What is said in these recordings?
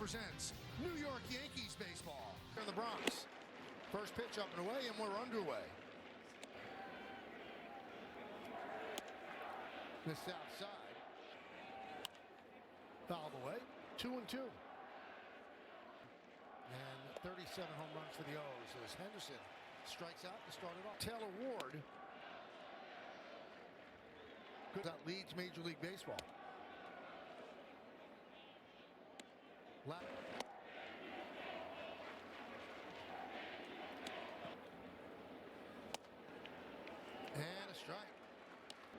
presents New York Yankees baseball here in the Bronx. First pitch up and away, and we're underway. Missed outside. Fouled away. 2-2. And 37 home runs for the O's as Henderson strikes out to start it off. Taylor Ward. Good. That leads Major League Baseball. And a strike.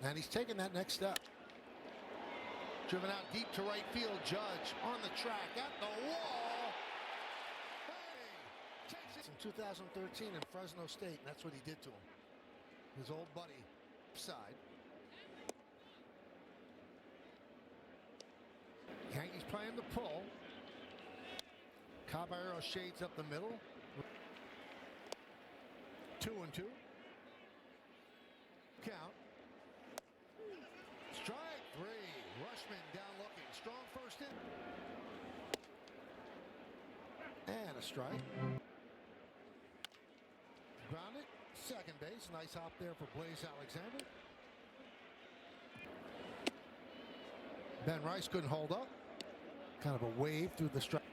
And he's taking that next step. Driven out deep to right field. Judge on the track at the wall. Hey, takes it in 2013 in Fresno State, and that's what he did to him. His old buddy side. Yankees playing the pull. Caballero shades up the middle. 2-2. Count. Strike three. Rushman down looking. Strong first in. And a strike. Grounded. Second base. Nice hop there for Blaze Alexander. Ben Rice couldn't hold up. Kind of a wave through the strike.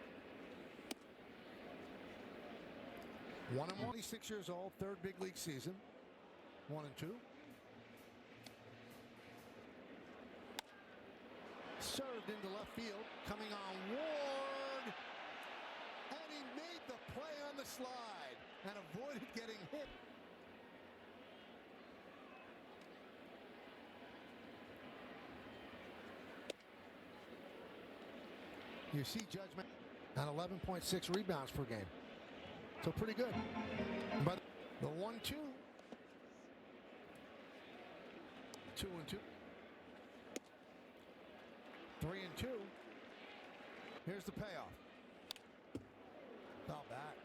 1-1. 26 years old. Third big league season. 1-2. Served into left field. Coming on Ward. And he made the play on the slide and avoided getting hit. You see Judgment at 11.6 rebounds per game. So pretty good. But the 1-2. 2-2. 3-2. Here's the payoff. Foul back.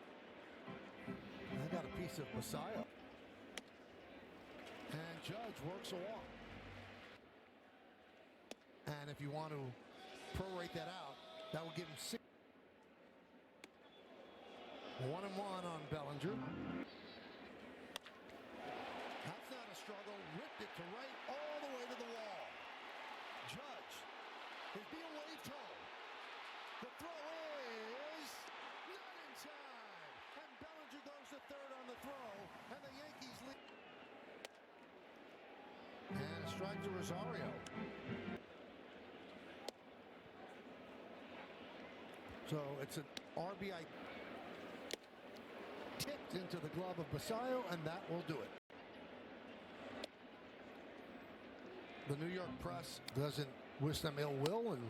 I got a piece of Messiah. And Judge works a walk. And if you want to prorate that out, that will give him 6. 1-1 on Bellinger. That's not a struggle. Ripped it to right all the way to the wall. Judge is being waved home. The throw is not in time. And Bellinger goes to third on the throw. And the Yankees lead. And a strike to Rosario. So it's an RBI tipped into the glove of Basayo, and that will do it. The New York press doesn't wish them ill will and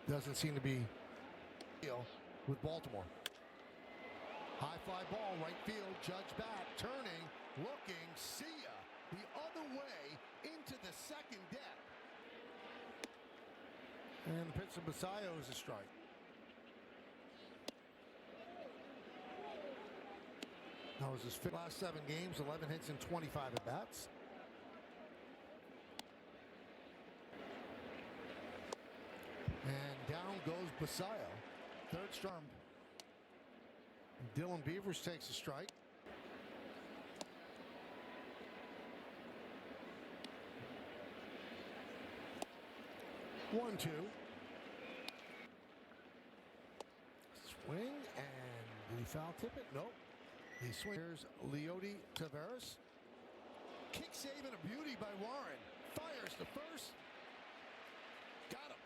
doesn't seem to be with Baltimore. High fly ball, right field, Judge back, turning, looking, see ya, the other way into the second deck. And the pitch to Basayo is a strike. That was his last 7 games, 11 hits and 25 at-bats. And down goes Basayo. Third strike. Dylan Beavers takes a strike. One-two. Swing, and did he foul tip it? Nope. He swings. Here's Leody Taveras. Kick save and a beauty by Warren. Fires to first. Got him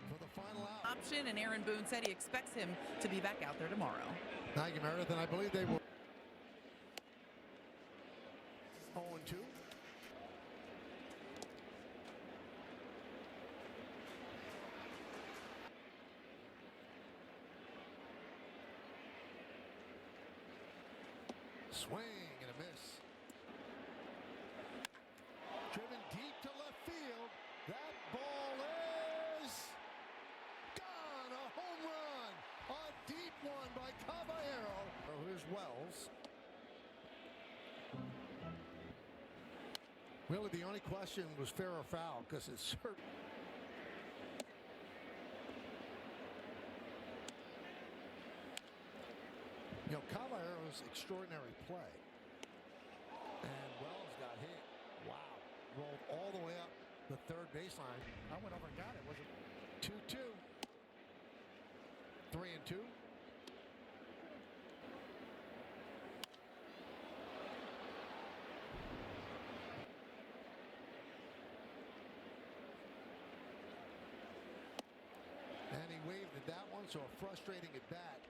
for the final out. Option, and Aaron Boone said he expects him to be back out there tomorrow. Thank you, Meredith, and I believe they will. 0-2. Swing and a miss. Driven deep to left field. That ball is gone. A home run. A deep one by Caballero. Oh, here's Wells. Really, the only question was fair or foul, because it's certain. You know, Caballero's extraordinary play. And Wells got hit. Wow. Rolled all the way up the third baseline. I went over and got it. Was it 2-2. 3-2. And he waved at that one, so a frustrating at bat.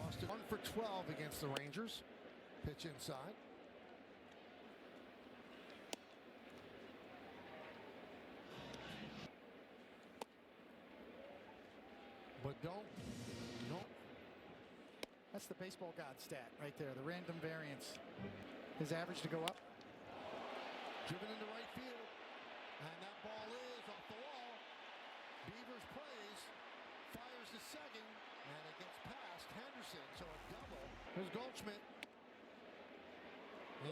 Lost it 1 for 12 against the Rangers. Pitch inside. But don't. That's the baseball god stat right there, the random variance. His average to go up. Driven into right field. And that ball is off the wall. Beavers plays. Fires to second. And it gets past Henderson. So a double. Here's Goldschmidt. 1-0.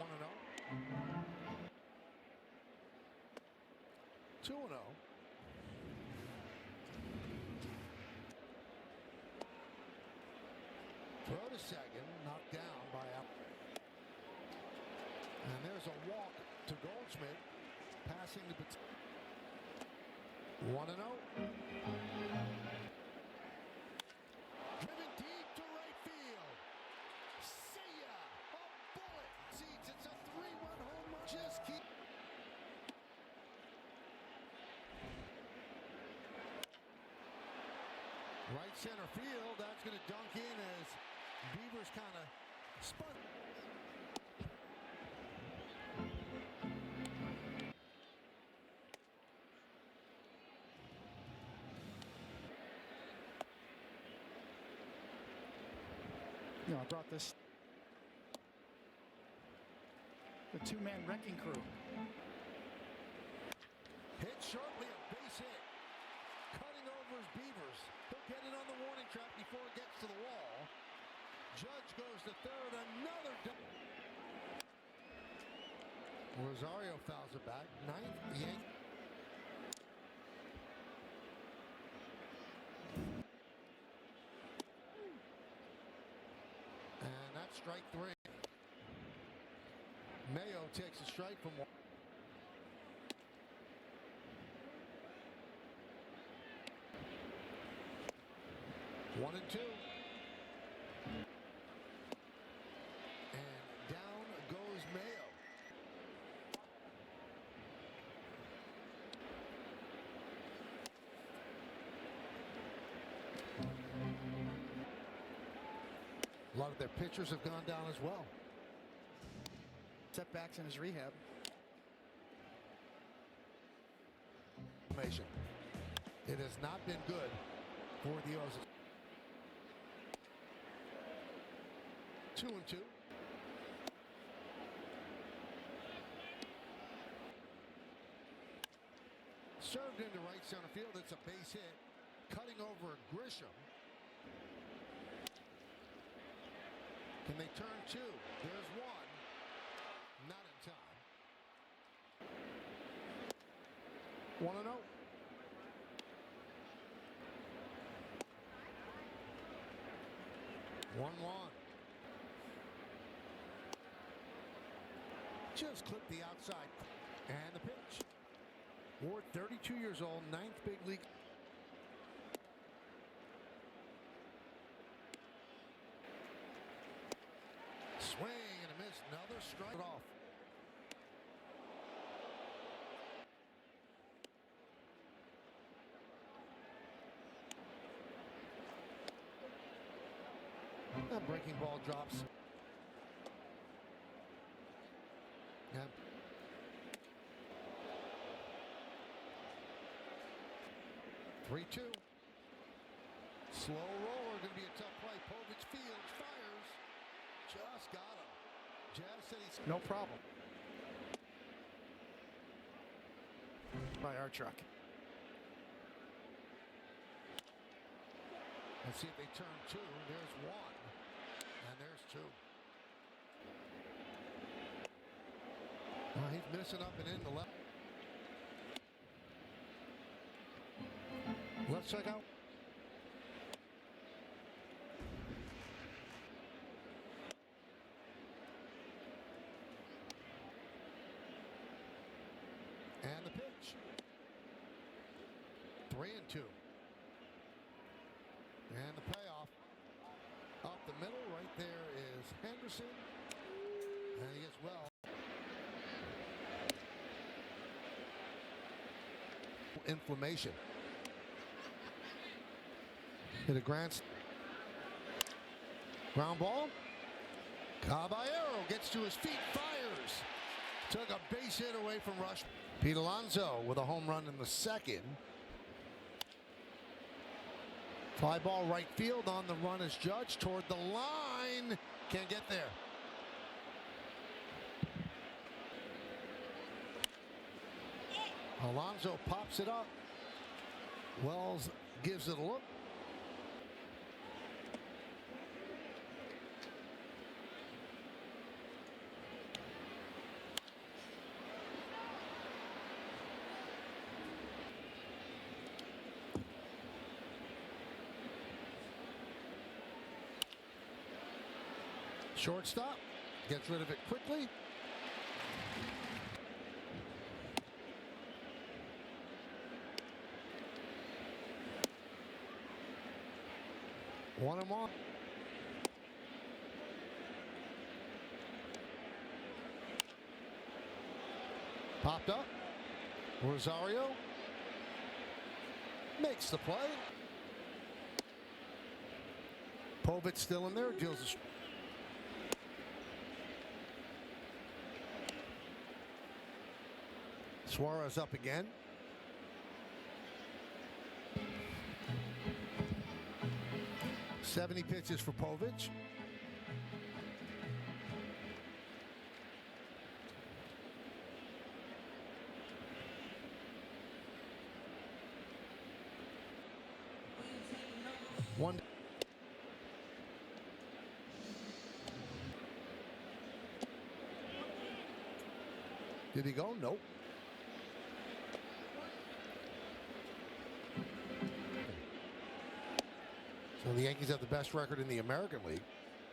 2-0. Throw to second, knocked down by Al. And there's a walk to Goldschmidt, passing the 1-0. Driven deep to right field. See ya! A bullet seats. It's a 3-run home run. Just keep. Right center field. That's going to dunk in as Beavers kind of spun. You know, I brought this. The two-man wrecking crew. Hit sharply, a base hit. Cutting over his Beavers. He'll get it on the warning track before it gets to the wall. Judge goes to third, another double. Rosario fouls it back. Ninth, the Yankees. And that's strike 3. Mayo takes a strike from 1. One and 2. And down goes Mayo. A lot of their pitchers have gone down as well. Setbacks in his rehab. It has not been good for the O's. 2-2. Served into right center field. It's a base hit. Cutting over Grisham. Can they turn 2? There's 1. Not in time. 1-0. One. Just clipped the outside. And the pitch. Ward, 32 years old, 9th big league. Swing and a miss. Another strike off. That breaking ball drops. Yep. 3-2. Slow roller, going to be a tough play. Povich fields, fires. Just got him. Jazz said he's No problem. By our truck. Let's see if they turn 2. There's 1. And there's 2. He's missing up and in the left. Let's check out. 2. And the payoff up the middle. Right there is Henderson. And he gets well. Inflammation. Hit a ground ball. Caballero gets to his feet, fires. Took a base hit away from Rush. Pete Alonso with a home run in the second. Fly ball right field. On the run is Judge toward the line. Can't get there. Alonso pops it up. Wells gives it a look. Shortstop gets rid of it quickly. One and one. Popped up. Rosario makes the play. Povich still in there. Deals a Suarez up again. .70 pitches for Povich. One. Did he go? Nope. So the Yankees have the best record in the American League.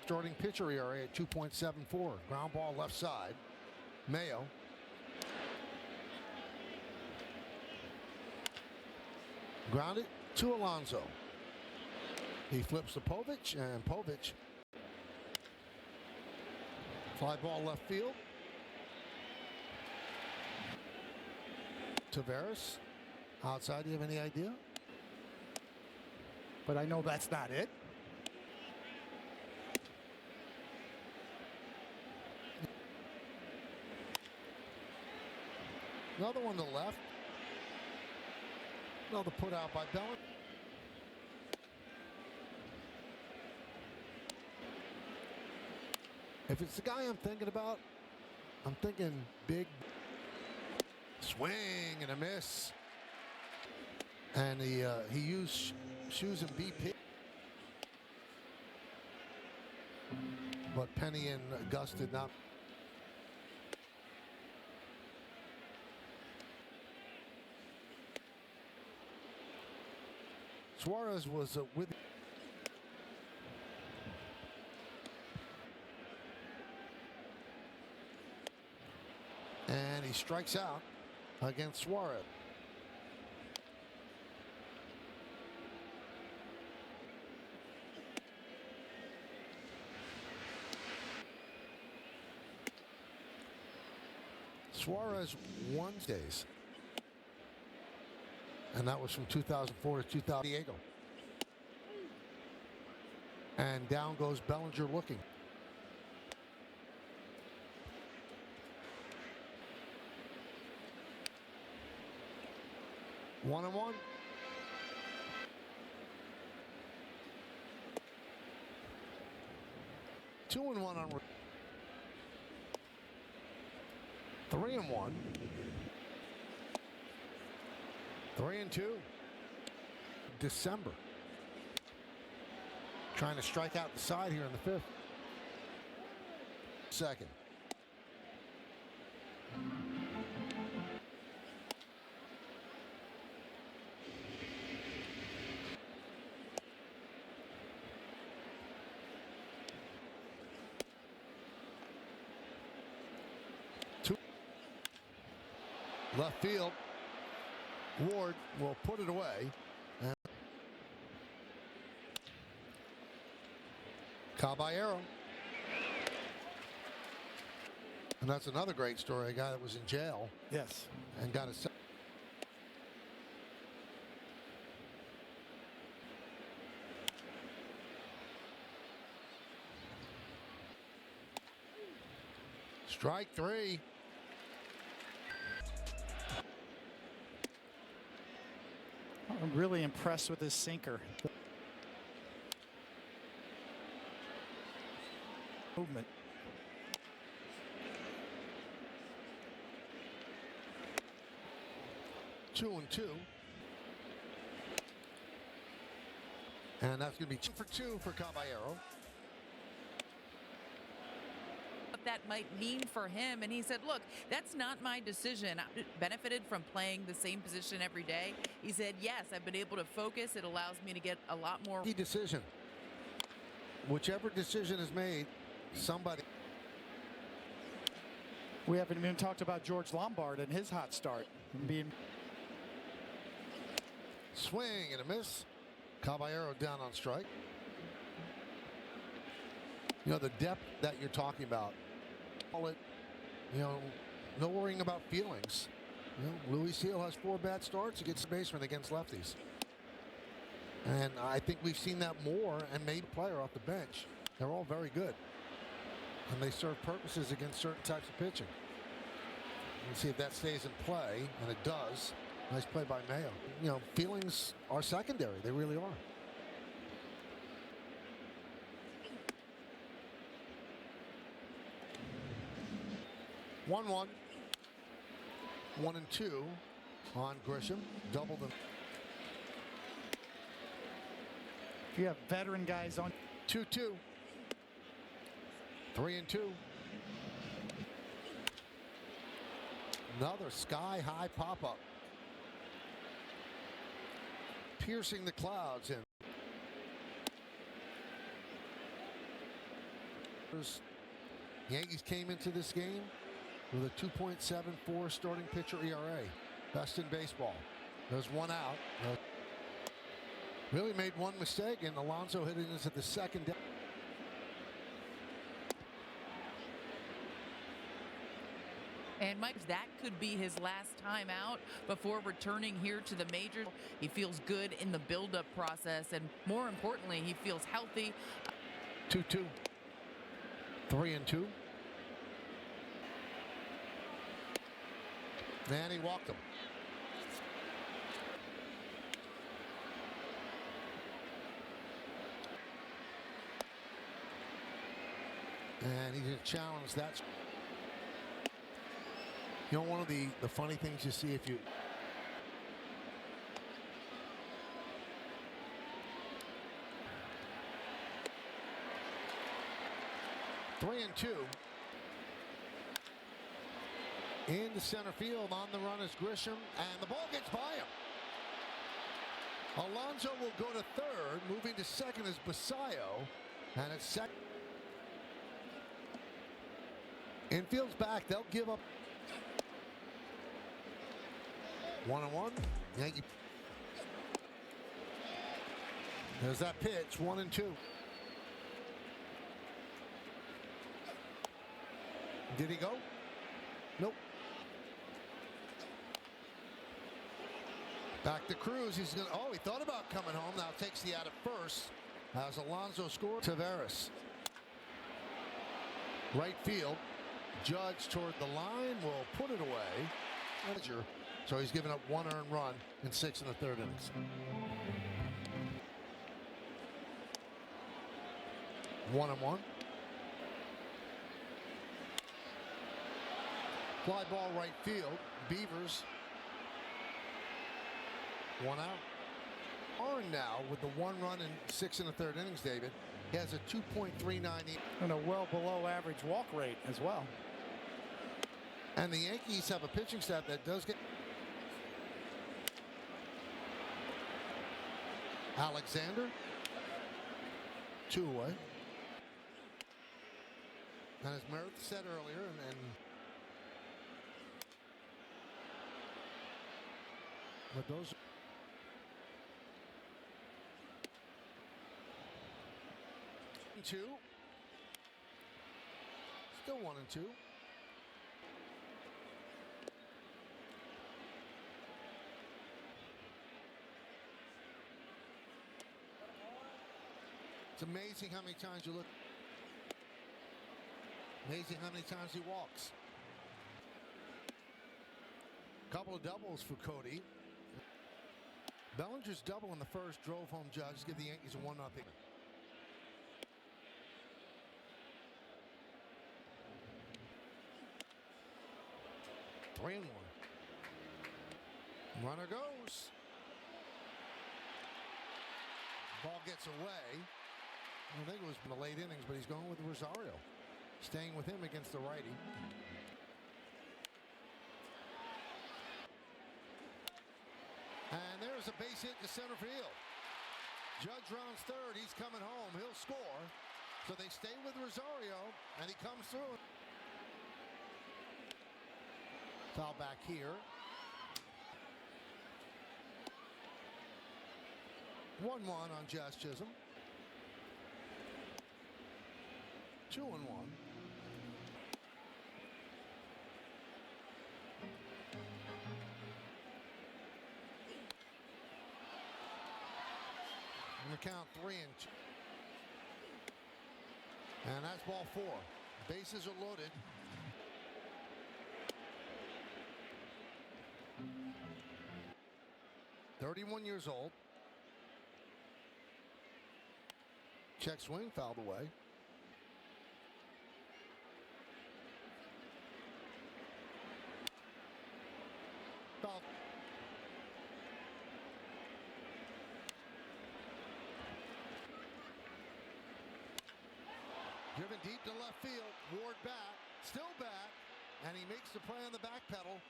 Starting pitcher ERA at 2.74. Ground ball left side. Mayo. Grounded to Alonso. He flips to Povich, and Povich. Fly ball left field. Taveras. Outside, do you have any idea? But I know that's not it. Another one to the left. Another put out by Bellinger. If it's the guy I'm thinking about, I'm thinking big swing and a miss. And he used shoes and BP. But Penny and Gus did not. Suarez was with. And he strikes out against Suarez. Suarez won days. And that was from 2004 to 2000. Diego. And down goes Bellinger looking. One and one. Two and one on. 3 and 1. 3 and 2. December. Trying to strike out the side here in the 5th. Second. Left field. Ward will put it away. Caballero. And that's another great story. A guy that was in jail Yes. and got a. Strike three. I'm really impressed with his sinker. Movement. Two and two. And that's going to be 2 for 2 for Caballero. What that might mean for him. And he said, look, that's not my decision. I benefited from playing the same position every day. He said, yes, I've been able to focus. It allows me to get a lot more. Key decision. Whichever decision is made, somebody. We haven't even talked about George Lombard and his hot start. Being Swing and a miss. Caballero down on strike. You know, the depth that you're talking about. Call it, you know, no worrying about feelings. You know, Louis Seal has 4 bad starts against basemen against lefties. And I think we've seen that more and made player off the bench. They're all very good. And they serve purposes against certain types of pitching. Let's see if that stays in play, and it does. Nice play by Mayo. You know, feelings are secondary. They really are. One, 1 and 2 on Grisham. Double them. if you have veteran guys on 2-2. 3 and 2. Another sky-high pop-up. Piercing the clouds in. Yankees came into this game with a 2.74 starting pitcher ERA. Best in baseball. There's one out. Really made one mistake, and Alonso hitting this at the second. And Mike, that could be his last time out before returning here to the majors. He feels good in the build-up process, and more importantly, he feels healthy. 2-2. 3 and 2. And he walked him. And he just challenged that. You know, one of the funny things you see if you. Three and 2. Into center field. On the run is Grisham, and the ball gets by him. Alonso will go to third. Moving to second is Basayo, and it's second. Infield's back. They'll give up. 1-1. Yankee. There's that pitch. 1 and 2. Did he go? Nope. Back to Cruz. He's gonna. Oh, he thought about coming home. Now takes the out at first as Alonso scores. Taveras. Right field. Judge toward the line will put it away. So he's given up 1 earned run in 6 1/3 innings. 1-1. Fly ball right field. Beavers. 1 out. Arn now with the 1 run in 6 1/3 innings, David. He has a 2.39 and a well below average walk rate as well. And the Yankees have a pitching staff that does get. Alexander. 2 away. And as Meredith said earlier, and but those 2 Still 1-2. It's amazing how many times you look. Amazing how many times he walks. Couple of doubles for Cody. Bellinger's double in the first drove home Judge, give the Yankees a 1-0. 3-1. Runner goes. Ball gets away. I think it was in the late innings, but he's going with Rosario. Staying with him against the righty. And there's a base hit to center field. Judge rounds third. He's coming home. He'll score. So they stay with Rosario, and he comes through. Foul back here. 1-1 on Josh Chisholm. 2-1. On the count 3-2. And that's ball 4. Bases are loaded. "31 years old. Check swing, fouled away. Foul. Driven deep to left field. Ward back, still back, and he makes the play on the back pedal.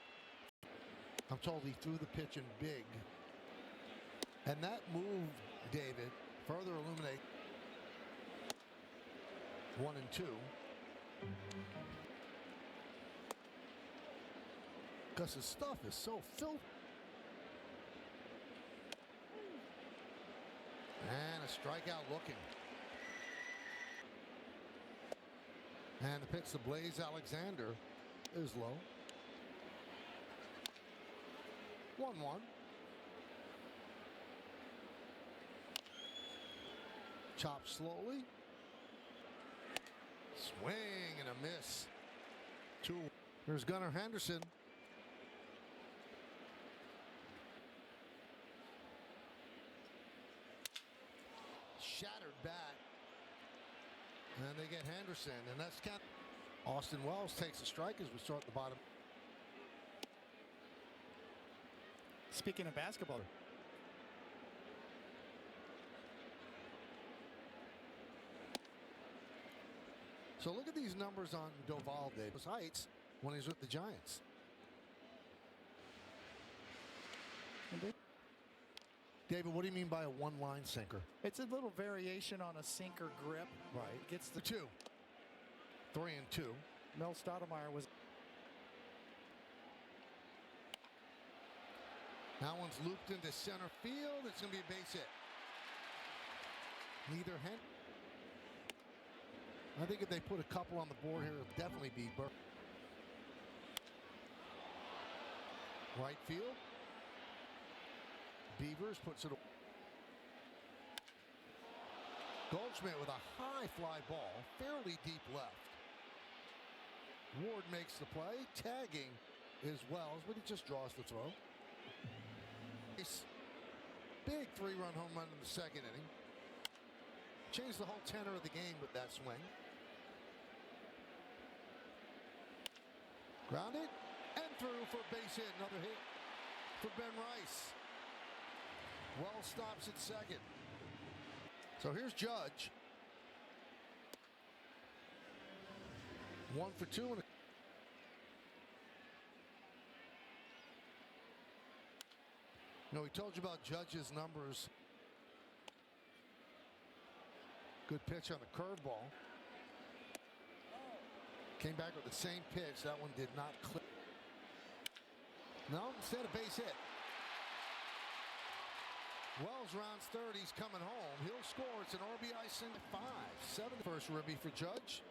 I'm told he threw the pitch in big. And that move, David, further illuminate. 1-2. Because his stuff is so filthy. And a strikeout looking. And the pitch to Blaze Alexander is low. 1-1. Chop slowly. Swing and a miss. 2. There's Gunnar Henderson. Shattered bat. And they get Henderson, and that's count. Austin Wells takes a strike as we start at the bottom. Speaking of basketball. So look at these numbers on Doval Davis Heights when he's with the Giants. David, what do you mean by a one-line sinker? It's a little variation on a sinker grip. Right. Gets the 2. 3-2. Mel Stoudemire was. That one's looped into center field. It's going to be a base hit. Neither hand. I think if they put a couple on the board here, it'll definitely be Burke. Right field. Beavers puts it. Goldschmidt with a high fly ball, fairly deep left. Ward makes the play, tagging is Wells, but he just draws the throw. Big 3-run home run in the second inning. Changed the whole tenor of the game with that swing. Grounded and through for a base hit. Another hit for Ben Rice. Wells stops at second. So here's Judge. 1 for 2 and we told you about Judge's numbers. Good pitch on the curveball. Came back with the same pitch. That one did not click. No, instead a base hit. Wells rounds third. He's coming home. He'll score. It's an RBI single. 5-7. First ribby for Judge.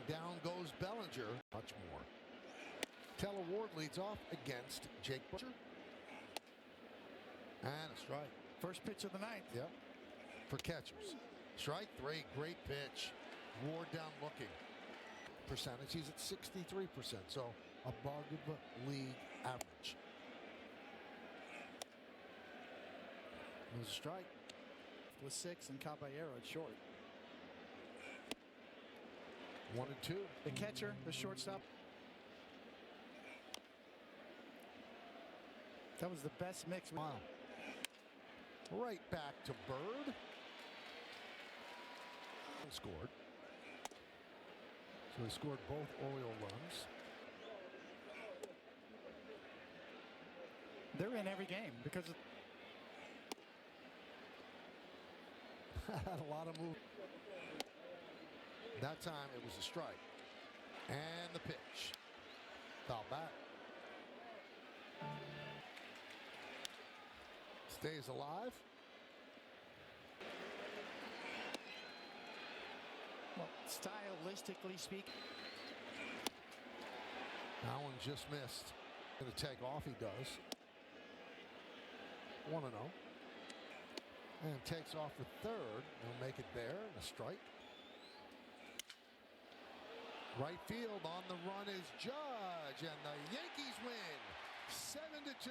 down goes Bellinger. Much more. Taylor Ward leads off against Jake Butcher. And a strike. First pitch of the ninth. Yep. For catchers. Strike three. Great pitch. Ward down looking. Percentage. He's at 63%. So above the league average. There's a strike. With 6 and Caballero at short. 1 and 2. The catcher, the shortstop. That was the best mix. Wow. Right back to Bird. Scored. So he scored both Oriole runs. They're in every game because of Had a lot of movement. That time it was a strike. And the pitch. Foul back. Stays alive. well, stylistically speaking. Allen just missed. Going to take off, he does. 1-0. And takes off for third. He'll make it there. And a strike. Right field on the run is Judge. And the Yankees win 7-2.